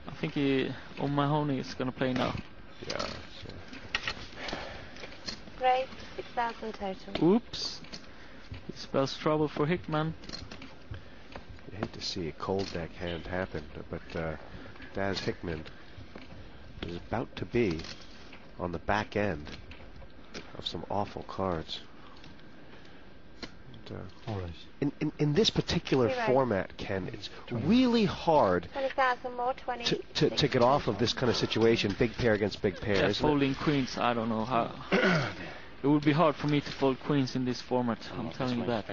I think O'Mahony is gonna play now. Yeah. Sure. Great, 6,000 total. Oops. It spells trouble for Hickman. You hate to see a cold deck hand happen, but Daz Hickman is about to be on the back end of some awful cards. And, in this particular format, Ken, it's really hard 20,000 more, 20 to get off of this kind of situation, big pair against big pair. Yeah, folding queens, I don't know how. It would be hard for me to fold queens in this format, I'm telling you that.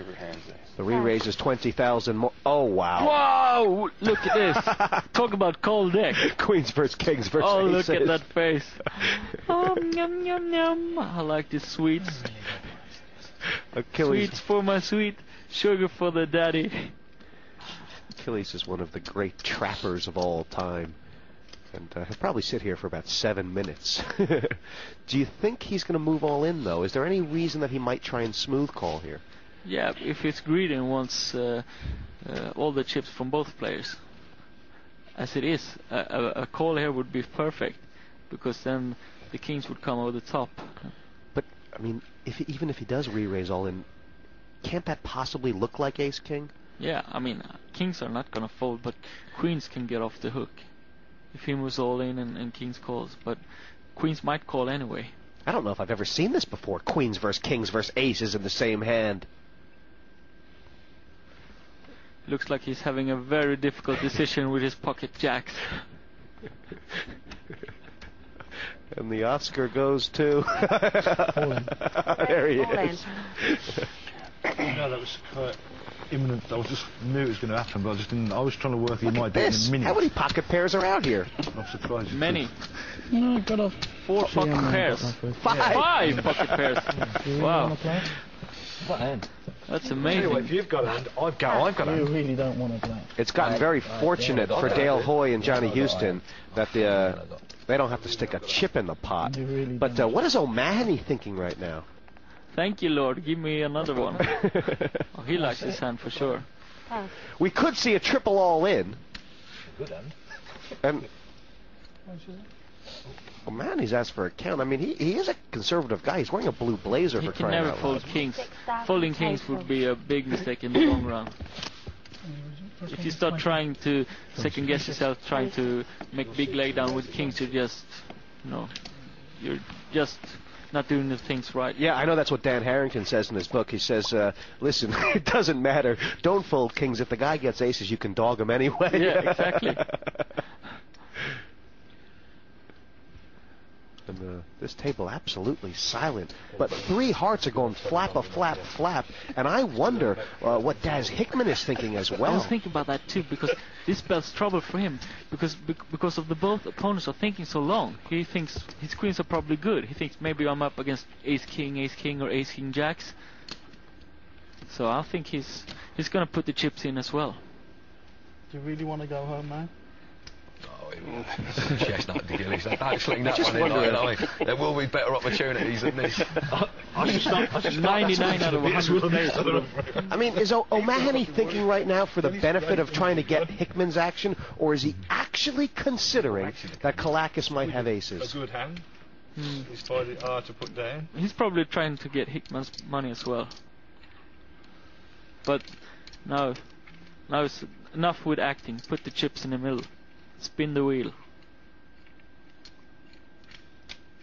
The re-raise is 20,000 more. Oh, wow. Whoa! Look at this. Talk about cold deck. Queens versus kings versus Oh, aces. look at that face. Oh, yum, yum, yum. I like these sweets. Achilles. Sweets for my sweet, sugar for the daddy. Achilles is one of the great trappers of all time. And he'll probably sit here for about 7 minutes. Do you think he's going to move all in, though? Is there any reason that he might try and smooth call here? Yeah, if he's greedy and wants all the chips from both players. As it is, a call here would be perfect, because then the kings would come over the top. But, I mean, even if he does re-raise all in, can't that possibly look like ace-king? Yeah, I mean, kings are not going to fold, but queens can get off the hook. If he moves all in and kings calls, but queens might call anyway. I don't know if I've ever seen this before. Queens versus kings versus aces in the same hand. Looks like he's having a very difficult decision with his pocket jacks. And the Oscar goes to... There he is. No, that was quite imminent. I just knew it was going to happen, but I just didn't. I was trying to work he might do it in a minute. How many pocket pairs are out here? I'm surprised. Many. No, I've got a 4 pocket pairs. 5 pocket pairs. Wow. What hand? That's amazing. Anyway, if you've got a hand, I've got a hand. You really don't want to play. It's gotten very fortunate for Dale Hoy and Johnny Houston that they don't have to stick a chip in the pot. Really But what is O'Mahony thinking right now? Thank you, Lord. Give me another one. Oh, he likes his hand for sure. We could see a triple all in. Good hand. And O'Mahony's asked for a count. I mean, he is a conservative guy. He's wearing a blue blazer He for can crying never out fold loud. kings. Folding kings would be a big mistake in the long run. If you start trying to second guess yourself, trying to make big laydown with kings, you're just not doing the things right. Yeah, I know that's what Dan Harrington says in his book. He says, listen, it doesn't matter. Don't fold kings. If the guy gets aces, you can dog him anyway. Yeah, exactly. And this table absolutely silent. But 3 hearts are going flap, flap. And I wonder what Daz Hickman is thinking as well. I was thinking about that too, because this spells trouble for him. Because of the both opponents are thinking so long. He thinks his queens are probably good. He thinks maybe I'm up against ace-king, or ace-king jacks. So I think he's going to put the chips in as well. Do you really want to go home now? Yes, not the Gillies. Don't sling that one in. There will be better opportunities than this. 99 out of 100. I mean, is O'Mahony thinking right now for the benefit of trying to get Hickman's action, or is he actually considering that Kalakis might have aces? A good hand. It's probably hard to put down. He's probably trying to get Hickman's money as well. But now it's enough with acting. Put the chips in the middle. Spin the wheel.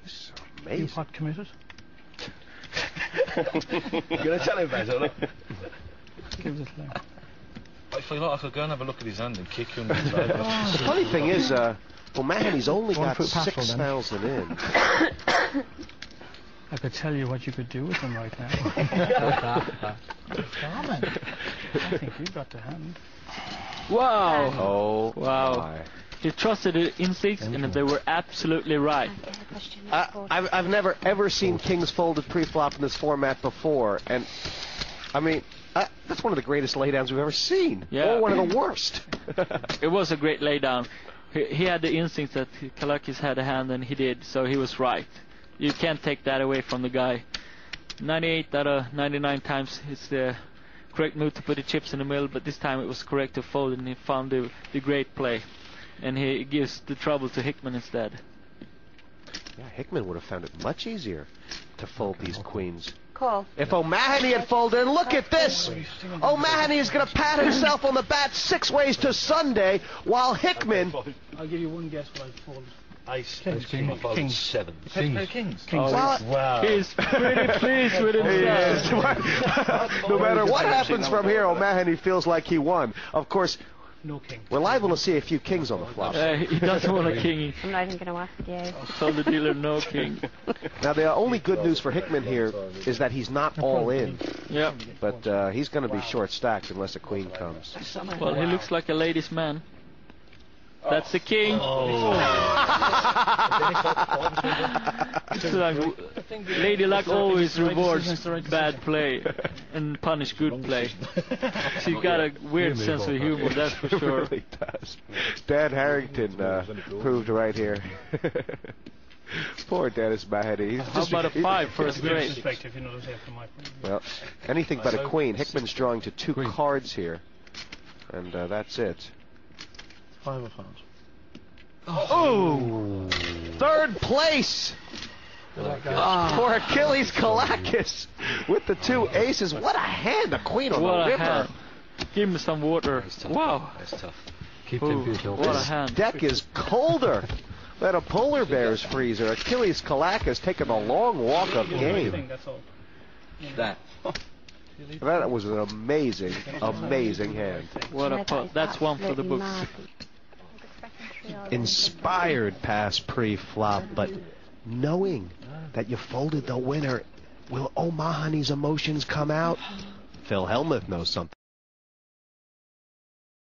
This is You amazing. hot committed? You're going to tell him about it, Give us a play. I feel like I could go and have a look at his hand and kick him. The funny thing is, O'Mahony's only One got foot pass roll, then. 6,000 in. I could tell you what you could do with them right now. Charming. I think you got the hand. Wow! Oh, Wow. my. He trusted his instincts, and they were absolutely right. I've never ever seen kings folded pre-flop in this format before, and I mean, that's one of the greatest laydowns we've ever seen. Yeah. Or one of the worst. It was a great laydown. He had the instinct that Kalakis had a hand, and he did, so he was right. You can't take that away from the guy. 98 out of 99 times it's the correct move to put the chips in the middle, but this time it was correct to fold, and he found the great play. And he gives the trouble to Hickman instead. Yeah, Hickman would have found it much easier to fold these queens. Call. If O'Mahony had folded, and look at this! O'Mahony is going to pat himself on the back 6 ways to Sunday, while Hickman... I'll give you one guess what I folded. Ace, Kings, king, kings, folded kings. 7. Kings. Oh, Wow. he's pretty pleased with himself. No matter what happens from here, O'Mahony feels like he won. Of course, No king. we're liable to see a few kings on the flop. He doesn't want a king. I'm not even going to ask you. Told the dealer no king. Now, the only good news for Hickman here is that he's not all in, Yep. but he's going to be short-stacked unless a queen comes. Well, he looks like a ladies' man. That's the king. It's like, Lady Luck always rewards bad play and punish good play. She's got a weird sense of humor, that's for It sure. really does. Dan Harrington proved right here. Poor Dennis Mahoney. How about a 5 for a straight? Perspective, you know, to say from my point of view. Well, anything but a queen. Hickman's drawing to 2 cards here. And that's it. 5 of hearts. Oh! 3rd place! For Achilles Kalakis with the 2 aces. What a hand! A queen on What the a river. hand. Give me some water. Wow. That's tough. Ooh, what a hand. Deck is colder than a polar bear's freezer. Achilles Kalakis taking a long walk of I game. think that's all. That. That was an amazing, amazing hand. What a pot. That's one for the books. Inspired pass pre-flop, but knowing that you folded the winner, will O'Mahony's emotions come out? Phil Hellmuth knows something.